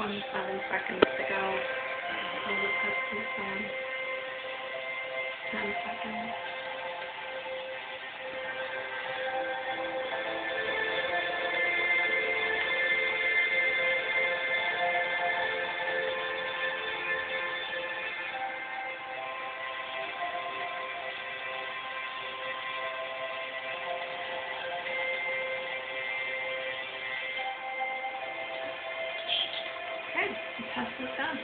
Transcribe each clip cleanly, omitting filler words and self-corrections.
27 seconds to go. So the test is done. 10 seconds. Okay, the test is done.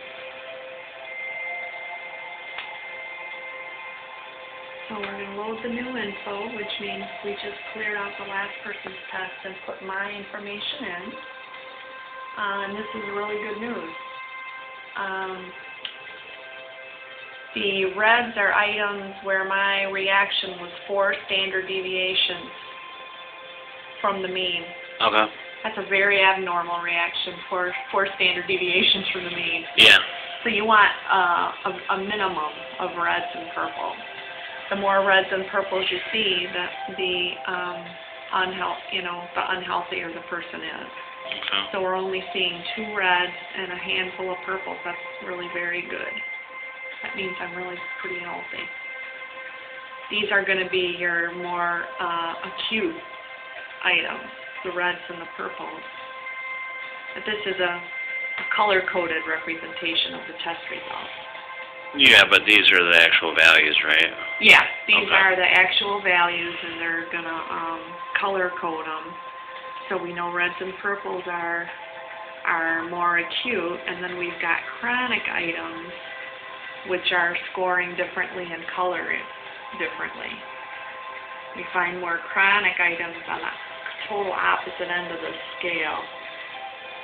So we're going to load the new info, which means we just cleared out the last person's test and put my information in. And this is really good news. The reds are items where my reaction was 4 standard deviations from the mean. Okay. That's a very abnormal reaction for 4 standard deviations from the mean. Yeah. So you want a minimum of reds and purple. The more reds and purples you see, the unhealthier the person is. Okay. So we're only seeing 2 reds and a handful of purples. That's really very good. That means I'm really pretty healthy. These are going to be your more acute items, the reds and the purples. But this is a color-coded representation of the test results. Yeah, but these are the actual values, right? Yeah, these Okay. are the actual values, and they're going to color code them. So we know reds and purples are more acute, and then we've got chronic items, which are scoring differently and coloring differently. We find more chronic items on the total opposite end of the scale.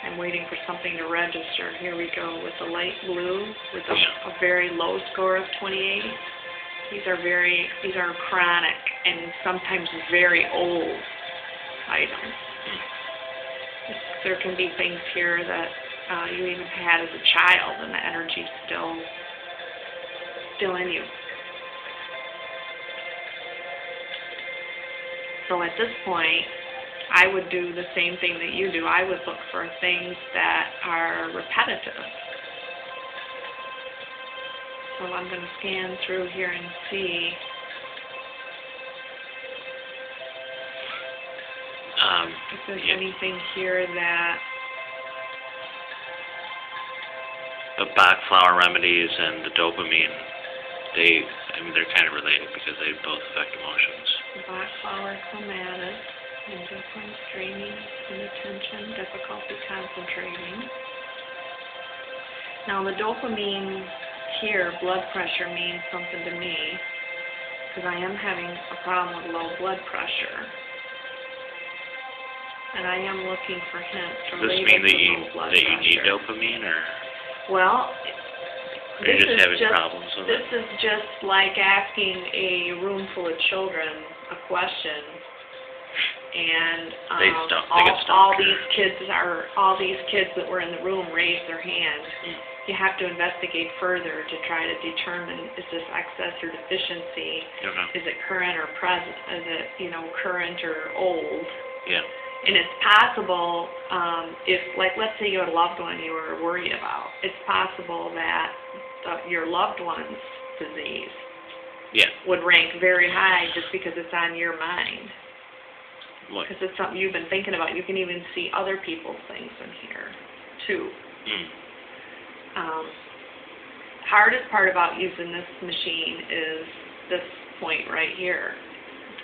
I'm waiting for something to register. Here we go with the light blue with a very low score of 28. These are chronic and sometimes very old items. There can be things here that you even had as a child and the energy's still in you. So at this point, I would do the same thing that you do. I would look for things that are repetitive. So I'm going to scan through here and see. If there's anything here that... The Bach flower remedies and the dopamine, they're kind of related because they both affect emotions. Bach flower clematis. Indifference, dreaming, inattention, difficulty concentrating. Now the dopamine here, blood pressure, means something to me because I am having a problem with low blood pressure. And I am looking for hints related to low blood pressure. Does this mean that you need dopamine, or? Or Well, you're just having problems with it? This is just like asking a room full of children a question. And all these kids that were in the room raised their hand. You have to investigate further to try to determine, is this excess or deficiency? Is it current or present? Is it current or old? Yeah. And it's possible, if let's say you had a loved one you were worried about, it's possible that your loved one's disease would rank very high just because it's on your mind. Because it's something you've been thinking about. You can even see other people's things in here, too. Hardest part about using this machine is this point right here,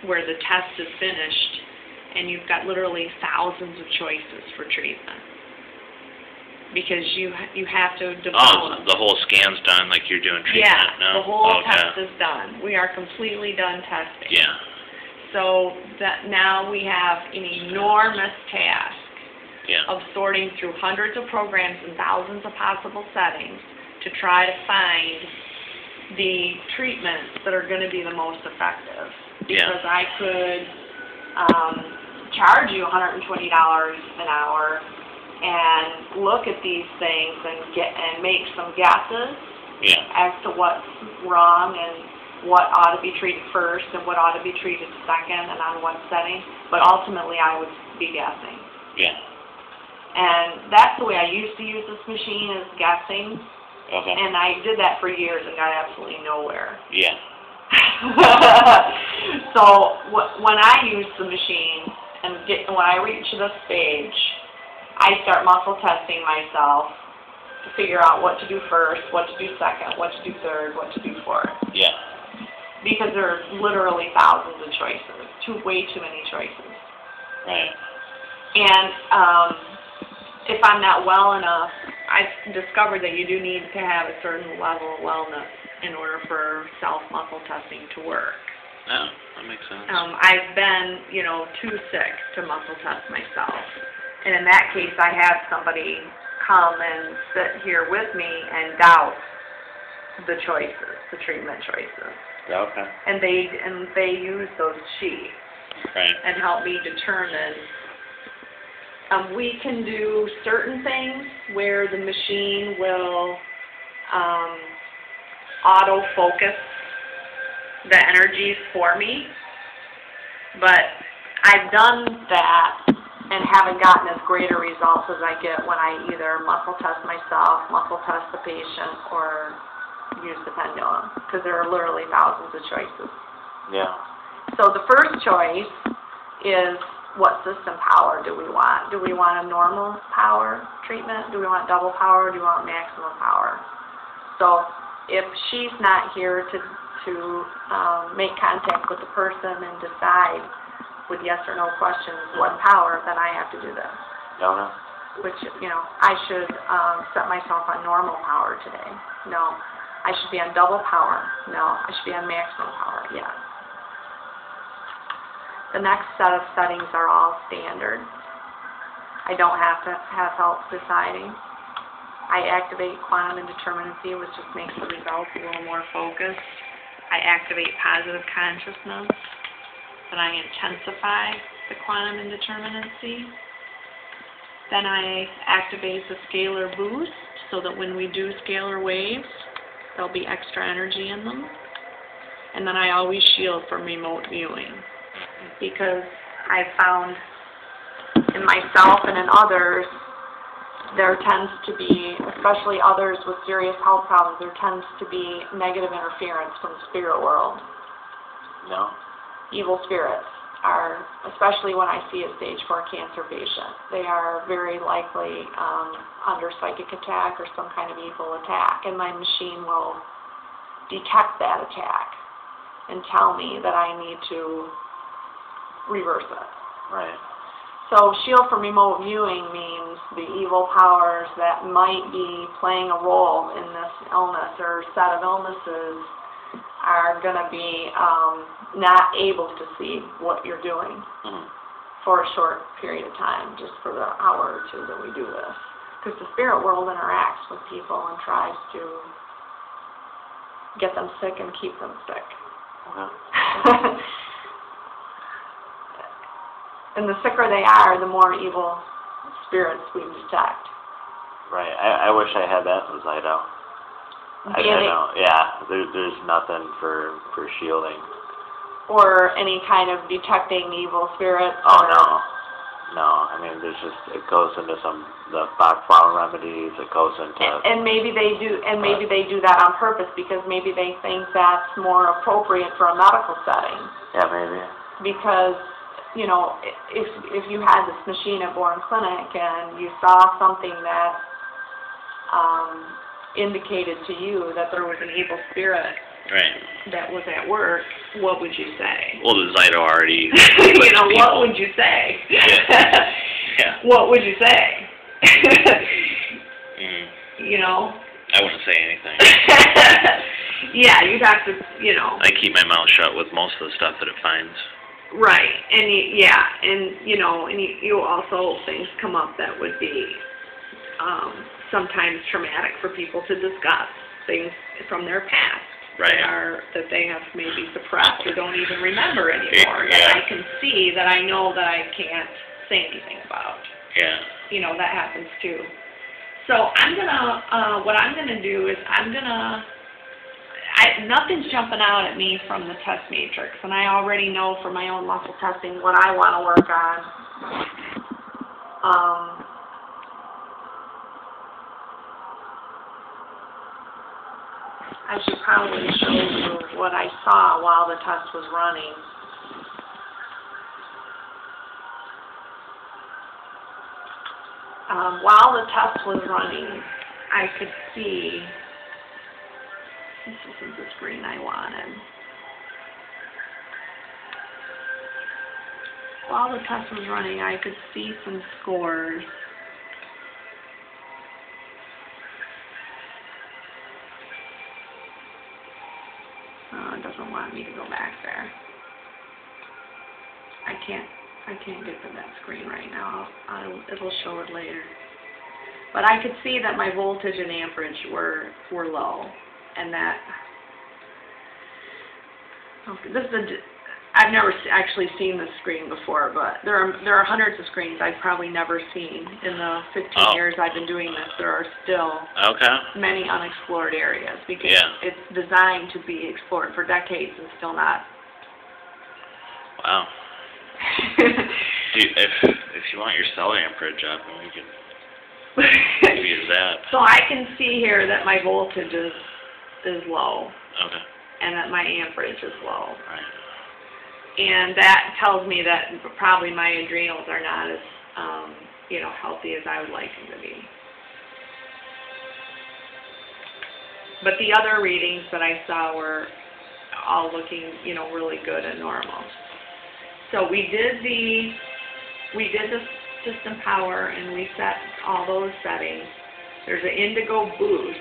where the test is finished, and you've got literally thousands of choices for treatment. Because you have to develop. Oh, the whole scan's done, like you're doing treatment now? Yeah, the whole test is done. We are completely done testing. Yeah. So that now we have an enormous task of sorting through hundreds of programs and thousands of possible settings to try to find the treatments that are going to be the most effective. Because I could charge you $120 an hour and look at these things and make some guesses as to what's wrong and what ought to be treated first and what ought to be treated second and on what setting, but ultimately I would be guessing. Yeah. And that's the way I used to use this machine, is guessing. Okay. And I did that for years and got absolutely nowhere. Yeah. So when I use the machine and when I reach this stage, I start muscle testing myself to figure out what to do first, what to do second, what to do third, what to do fourth. Yeah. Because there's literally thousands of choices, way too many choices. Right. And if I'm not well enough, I've discovered that you do need to have a certain level of wellness in order for self-muscle testing to work. Oh, that makes sense. I've been, too sick to muscle test myself. And in that case, I have somebody come and sit here with me and doubt the choices, the treatment choices. Okay. And they use those sheets Right. and help me determine. We can do certain things where the machine will auto-focus the energies for me, but I've done that and haven't gotten as great a results as I get when I either muscle test myself, muscle test the patient, or use the pendulum, because there are literally thousands of choices. Yeah. So the first choice is, what system power do we want? Do we want a normal power treatment? Do we want double power? Do we want maximum power? So if she's not here to make contact with the person and decide with yes or no questions what power, then I have to do this. Okay. Which, I should set myself on normal power today. No. I should be on double power. No. I should be on maximum power. Yes. The next set of settings are all standard. I don't have to have help deciding. I activate quantum indeterminacy, which just makes the results a little more focused. I activate positive consciousness, and I intensify the quantum indeterminacy. Then I activate the scalar boost, so that when we do scalar waves, there'll be extra energy in them. And then I always shield from remote viewing, because I found in myself and in others, there tends to be, especially others with serious health problems, there tends to be negative interference from the spirit world. No. Evil spirits are, especially when I see a stage 4 cancer patient, they are very likely under psychic attack or some kind of evil attack, and my machine will detect that attack and tell me that I need to reverse it. Right. So shield from remote viewing means the evil powers that might be playing a role in this illness or set of illnesses are going to be not able to see what you're doing for a short period of time, just for the hour or two that we do this. Because the spirit world interacts with people and tries to get them sick and keep them sick. Okay. And the sicker they are, the more evil spirits we detect. Right. I wish I had that in Zyto. I don't. Yeah. There's nothing for shielding. Or any kind of detecting evil spirits. Oh no. No. I mean, there's just, it goes into the Bach flower remedies. It goes into. And maybe they do. And maybe they do that on purpose, because maybe they think that's more appropriate for a medical setting. Yeah, maybe. Because, if you had this machine at Bourne Clinic and you saw something that indicated to you that there was an evil spirit that was at work, what would you say? Well, the Zyto already. What would you say? Yeah. What would you say? I wouldn't say anything. Yeah, you'd have to, I keep my mouth shut with most of the stuff that it finds. Right, and you also, things come up that would be sometimes traumatic for people to discuss, things from their past that they have maybe suppressed or don't even remember anymore. Yeah. That I can see, that I know that I can't say anything about. Yeah. That happens too. So what I'm gonna do is nothing's jumping out at me from the test matrix, and I already know for my own muscle testing what I want to work on. I should probably show you what I saw while the test was running. While the test was running, I could see, this isn't the screen I wanted. While the test was running, I could see some scores. It doesn't want me to go back there. I can't get to that screen right now. It'll show it later. But I could see that my voltage and amperage were low, and that. Okay, this is I've never actually seen this screen before, but there are hundreds of screens I've probably never seen in the 15 years I've been doing this. There are still many unexplored areas because it's designed to be explored for decades and still not. Wow. If you want your cell amperage up, we can use that. So I can see here that my voltage is low. Okay. And that my amperage is low. Right. And that tells me that probably my adrenals are not as, healthy as I would like them to be. But the other readings that I saw were all looking, really good and normal. So we did the system power and we set all those settings. There's an indigo boost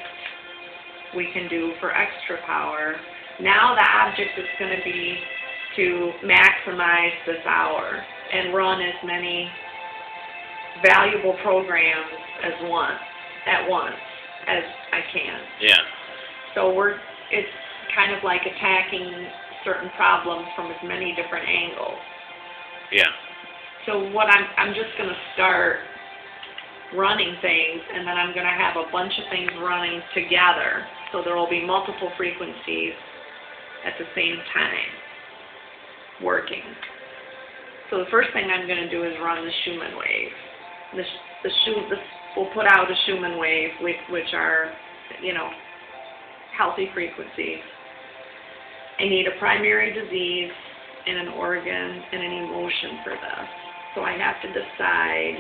we can do for extra power. Now the object is going to be to maximize this hour and run as many valuable programs at once as I can. Yeah. So it's kind of like attacking certain problems from as many different angles. Yeah. So what I'm just going to start running things, and then I'm going to have a bunch of things running together. So there will be multiple frequencies at the same time working. So the first thing I'm going to do is run the Schumann wave. We'll put out a Schumann wave, which are, healthy frequencies. I need a primary disease and an organ and an emotion for this. So I have to decide,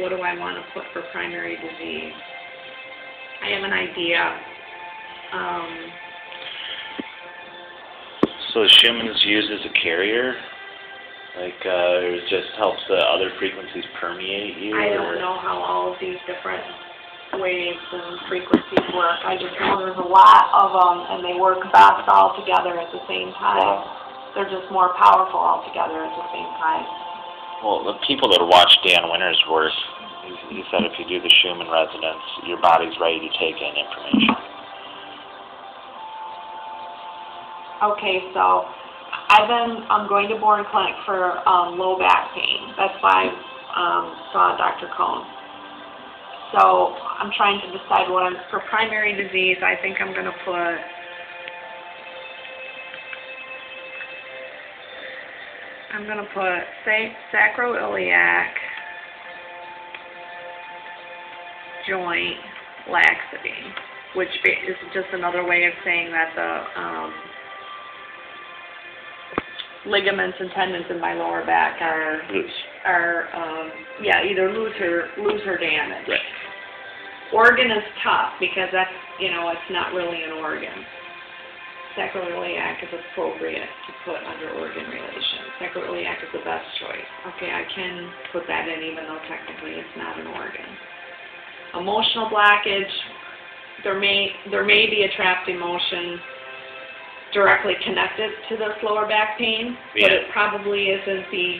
what do I want to put for primary disease? I have an idea. So Schumann's used as a carrier? It just helps the other frequencies permeate you? I don't know how all of these different waves and frequencies work. I just know there's a lot of them, and they work best all together at the same time. They're just more powerful all together at the same time. Well, the people that watch Dan Winter's work, he said if you do the Schumann resonance, your body's ready to take in information. Okay, so I'm going to Bourne Clinic for low back pain. That's why I saw Dr. Cohn. So I'm trying to decide for primary disease. I think I'm going to put sacroiliac joint laxity, which is just another way of saying that the ligaments and tendons in my lower back are either loose or damaged. Right. Organ is tough because that's it's not really an organ. Sacroiliac is appropriate to put under organ relations. Sacroiliac is the best choice. Okay, I can put that in even though technically it's not an organ. Emotional blockage, there may be a trapped emotion directly connected to this lower back pain, but it probably isn't the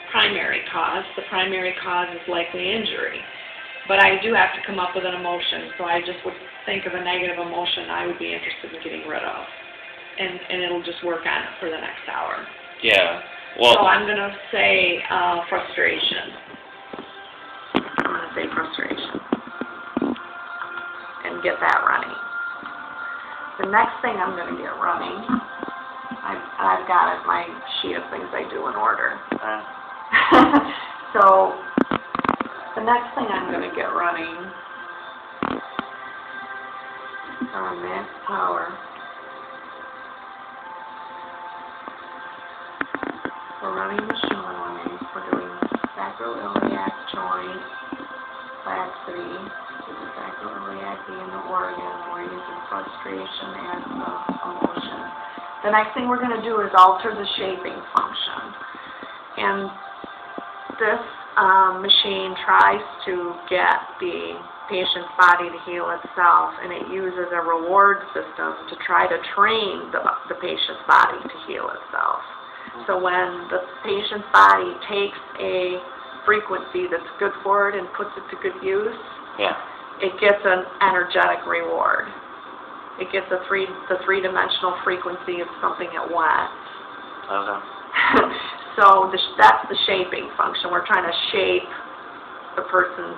primary cause. The primary cause is likely injury. But I do have to come up with an emotion, so I just would think of a negative emotion I would be interested in getting rid of. And it'll just work on it for the next hour. Yeah. Well, so I'm going to say frustration. I'm going to say frustration. And get that running. The next thing I'm going to get running, I've got my sheet of things I do in order. So the next thing I'm going to get running our max power. We're running machinery. We're doing sacroiliac joint, laxity. This is sacroiliac in the organ. We're using frustration as the emotion. The next thing we're going to do is alter the shaping function. And this machine tries to get the patient's body to heal itself, and it uses a reward system to try to train the patient's body to heal itself. So when the patient's body takes a frequency that's good for it and puts it to good use, it gets an energetic reward. It gets the three-dimensional frequency of something it wants. Okay. So that's the shaping function. We're trying to shape the person's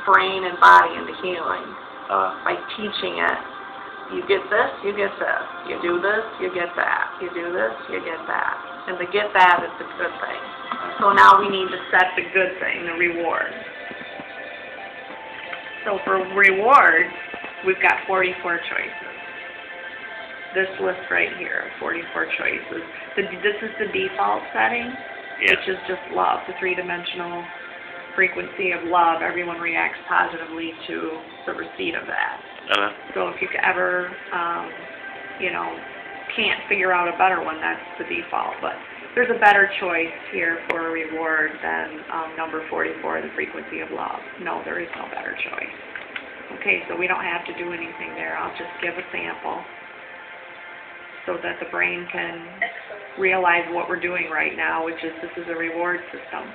brain and body into healing by teaching it. You get this, you get this. You do this, you get that. You do this, you get that. And the get that is the good thing. So now we need to set the good thing, the reward. So for reward, we've got 44 choices. This list right here, 44 choices. This is the default setting, which is just love, the three-dimensional frequency of love. Everyone reacts positively to the receipt of that. So if you ever, can't figure out a better one, that's the default. But there's a better choice here for a reward than number 44, the frequency of love. No, there is no better choice. Okay, so we don't have to do anything there. I'll just give a sample so that the brain can realize what we're doing right now, which is this is a reward system.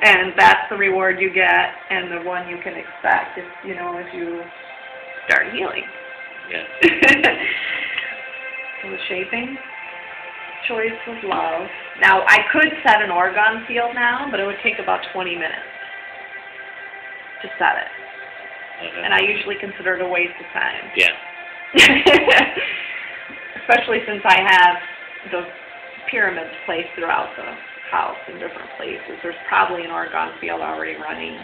And that's the reward you get and the one you can expect if you start healing. So the shaping choice was love. Now I could set an orgone field now, but it would take about 20 minutes to set it. And I usually consider it a waste of time. Especially since I have the pyramids placed throughout the house in different places. There's probably an orgone field already running.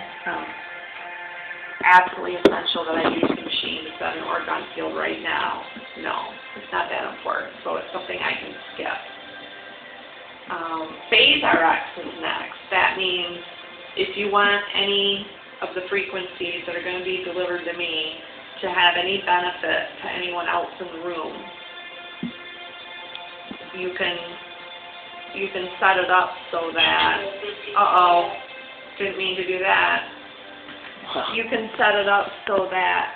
Absolutely essential that I use the machine to set an orgone field right now. No, it's not that important. So it's something I can skip. Phase RX is next. That means if you want any of the frequencies that are going to be delivered to me to have any benefit to anyone else in the room, you can set it up so that, didn't mean to do that. You can set it up so that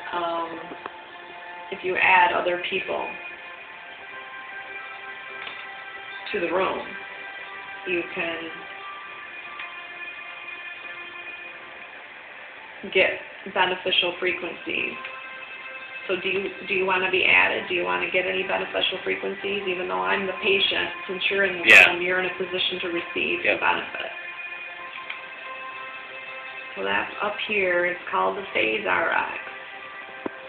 if you add other people to the room, you can get beneficial frequencies. So do you want to be added? Do you want to get any beneficial frequencies? Even though I'm the patient, since you're in the room, you're in a position to receive the benefit. So that's up here. It's called the Phase RX.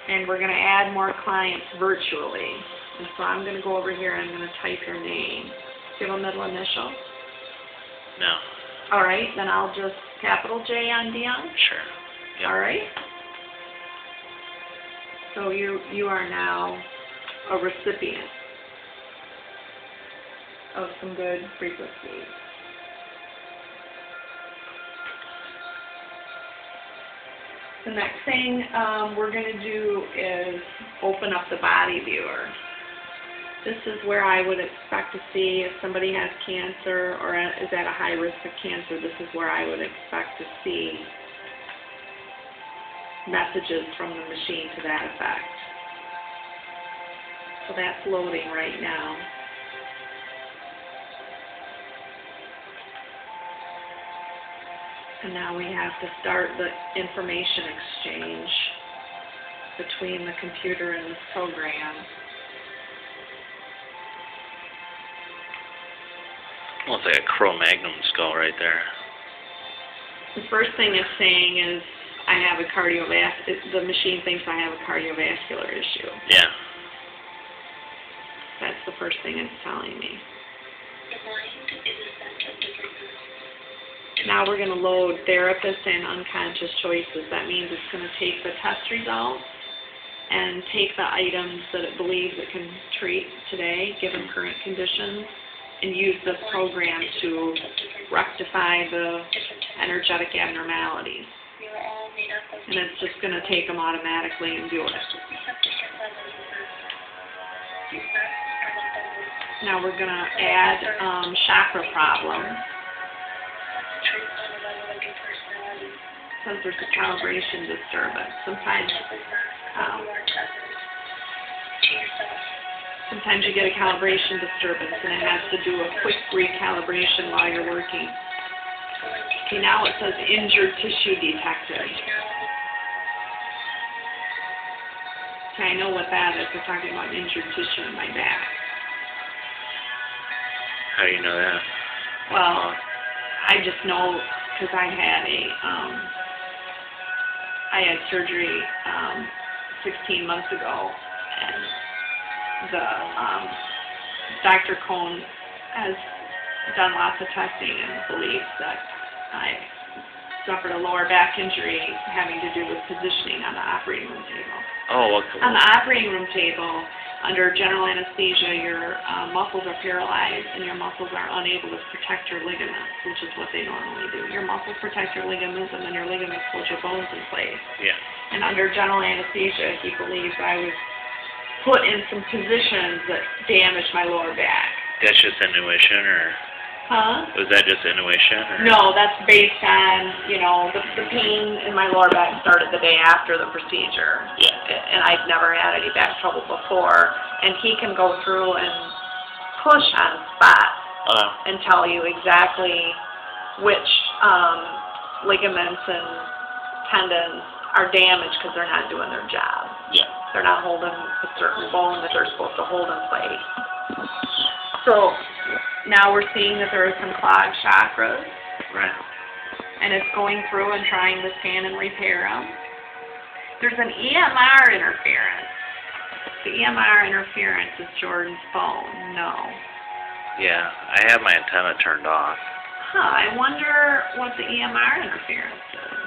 And we're going to add more clients virtually. And so I'm going to go over here and I'm going to type your name. Do you have a middle initial? No. All right, then I'll just capital J on Dion. Sure. All right. So you are now a recipient of some good frequencies. The next thing we're going to do is open up the body viewer. This is where I would expect to see if somebody has cancer or is at a high risk of cancer. This is where I would expect to see messages from the machine to that effect. So that's loading right now. And now we have to start the information exchange between the computer and this program. Well, it's like a Cro-Magnon skull right there. The first thing it's saying is I have a the machine thinks I have a cardiovascular issue. Yeah. That's the first thing it's telling me. The mind is a center of different moods. Now we're going to load therapist and unconscious choices. That means it's going to take the test results and take the items that it believes it can treat today, given current conditions, and use this program to rectify the energetic abnormalities. And it's just going to take them automatically and do it. Now we're going to add chakra problems. Since there's a calibration disturbance, sometimes you get a calibration disturbance and it has to do a quick recalibration while you're working. Okay, now it says injured tissue detected. Okay, I know what that is. We're talking about injured tissue in my back. How do you know that? Well, I just know because I had surgery 16 months ago, and the Dr. Cohn has done lots of testing and believes that I suffered a lower back injury having to do with positioning on the operating room table. Oh, On the operating room table, under general anesthesia, your muscles are paralyzed and your muscles are unable to protect your ligaments, which is what they normally do. Your muscles protect your ligaments, and then your ligaments hold your bones in place. Yeah. And under general anesthesia, he believes I was put in some positions that damaged my lower back. That's just intuition, or? Huh? Was that just intuition? Or? No, that's based on, the pain in my lower back started the day after the procedure. Yeah. And I'd never had any back trouble before. And he can go through and push on spot and tell you exactly which ligaments and tendons are damaged because they're not doing their job. Yeah. They're not holding a certain bone that they're supposed to hold in place. So now we're seeing that there are some clogged chakras. Right. And it's going through and trying to scan and repair them. There's an EMR interference. The EMR interference is Jordan's phone. No. Yeah, I have my antenna turned off. Huh, I wonder what the EMR interference is.